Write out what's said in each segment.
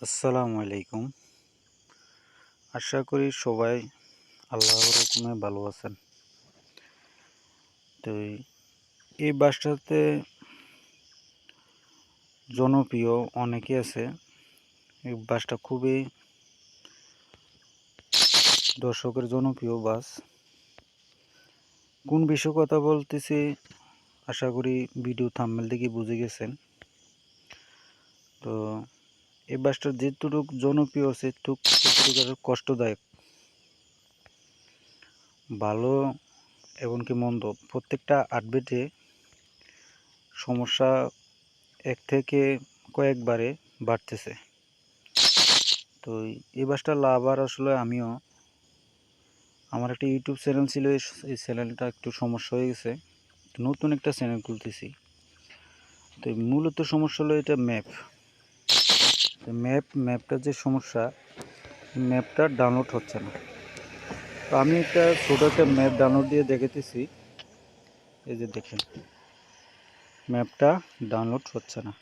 আসসালামু আলাইকুম। আশা করি সবাই আল্লাহর হুকুমে ভালো আছেন। তো এই বাসটাতে জনপ্রিয় অনেকে আছে। এই বাসটা খুবই দর্শকের জনপ্রিয় বাস। কোন বিষয়ে কথা বলতেছি আশা করি ভিডিও থাম্বনেল থেকে বুঝে গেছেন। তো এই বাসটা যেটুকু জনপ্রিয় আছে ততটুকু কষ্টদায়ক, ভালো এমনকি মন্দ প্রত্যেকটা আপডেটে সমস্যা এক থেকে কয়েকবারে বাড়তেছে। তো এই বাসটা লাভার আসলে আমিও। আমার একটা ইউটিউব চ্যানেল ছিল, এই চ্যানেলটা একটু সমস্যা হয়ে গেছে, নতুন একটা চ্যানেল খুলতেছি। তো মূলত সমস্যা হলো এটা ম্যাপটার যে সমস্যা, ম্যাপটা ডাউনলোড হচ্ছে না। তো আমি ছোটো একটা ম্যাপ ডাউনলোড দিয়ে দেখাতেছি। এই যে দেখেন, ম্যাপটা ডাউনলোড হচ্ছে না।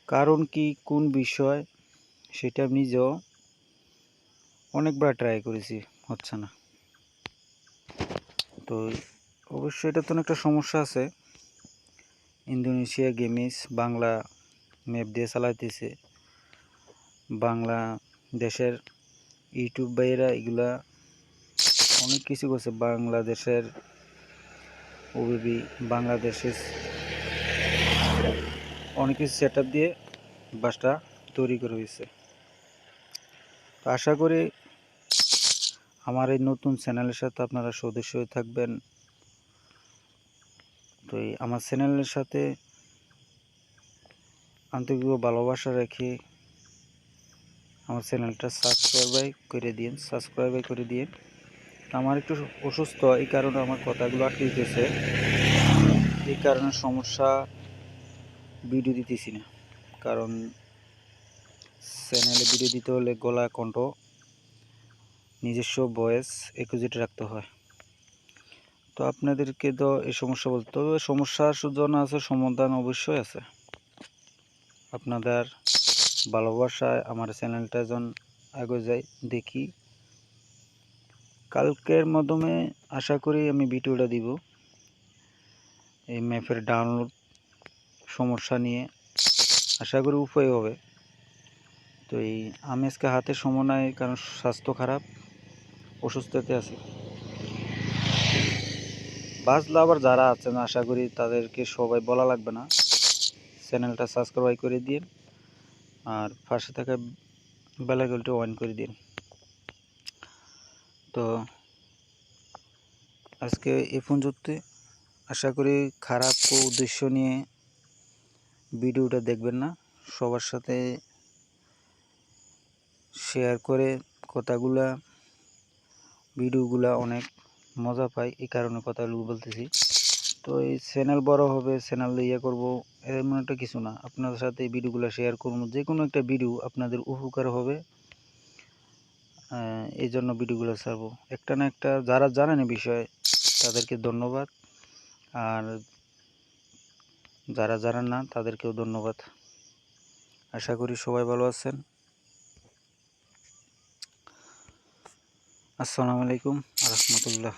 কারণ কি, কোন বিষয়, সেটা আমি নিজেও অনেকবার ট্রাই করেছি, হচ্ছে না। তো অবশ্যই এটা তো একটা সমস্যা আছে। ইন্দোনেশিয়া গেমিস বাংলা ম্যাপ দিয়ে চালাইতেছে। বাংলা দেশের ইউটিউব ভাইয়েরা এগুলা অনেক কিছু করছে। বাংলাদেশের ওবিবি বাংলাদেশের অনেক কিছু সেট আপ দিয়ে বাসটা তৈরি করে হয়েছে। তো আশা করি আমার এই নতুন চ্যানেলের সাথে আপনারা সদস্য হয়ে থাকবেন। তো আমার চ্যানেলের সাথে আন্তরিক ভালোবাসা রেখে আমার চ্যানেলটা সাবস্ক্রাইব করে দিন। আমার একটু অসুস্থ, এই কারণে আমার কথাগুলো আটকে দিতেছে, এই কারণে সমস্যা, ভিডিও দিতেছি না। কারণ চ্যানেলে ভিডিও দিতে হলে গলা কণ্ঠ নিজস্ব ভয়েস একুজিট রাখতে হয়। তো আপনাদেরকে তো এই সমস্যা বলতে, তবে সমস্যার জন্য আছে সমাধান অবশ্যই আছে। আপনাদের ভালোবাসায় আমার চ্যানেলটা যেন আগে যায়, দেখি কালকের মাধ্যমে আশা করি আমি ভিডিওটা দিব এই ম্যাপের ডাউনলোড সমস্যা নিয়ে। আশা করি উপায় হবে। তো আমি আজকে হাতে সময় নাই, কারণ স্বাস্থ্য খারাপ, অসুস্থতে আছি। বাজলা আবার যারা আছেন, আশা করি তাদেরকে সবাই বলা লাগবে না, চ্যানেলটা সাবস্ক্রাইব করে দিন আর পাশে থাকা বেল আইকনটি অন করে দিন। তো আজকে এই পর্যন্ত। আশা করি খারাপ উদ্দেশ্য নিয়ে ভিডিওটা দেখবেন না। সবার সাথে শেয়ার করে ভিডিওগুলা অনেক মজা পাই, এই কারণে কথাগুলো বলতেছি। তো এই চ্যানেল বড় হবে, চ্যানেল করব, এমন একটা কিছু না। আপনাদের সাথে এই ভিডিওগুলো শেয়ার করবো, যে কোনো একটা ভিডিও আপনাদের উপকার হবে, এই জন্য ভিডিওগুলো ছাড়বো একটা না একটা। যারা জানেন এই বিষয়ে তাদেরকে ধন্যবাদ, আর যারা জানেন না তাদেরকেও ধন্যবাদ। আশা করি সবাই ভালো আছেন। আসসালামু আলাইকুম রহমতুল্লাহ।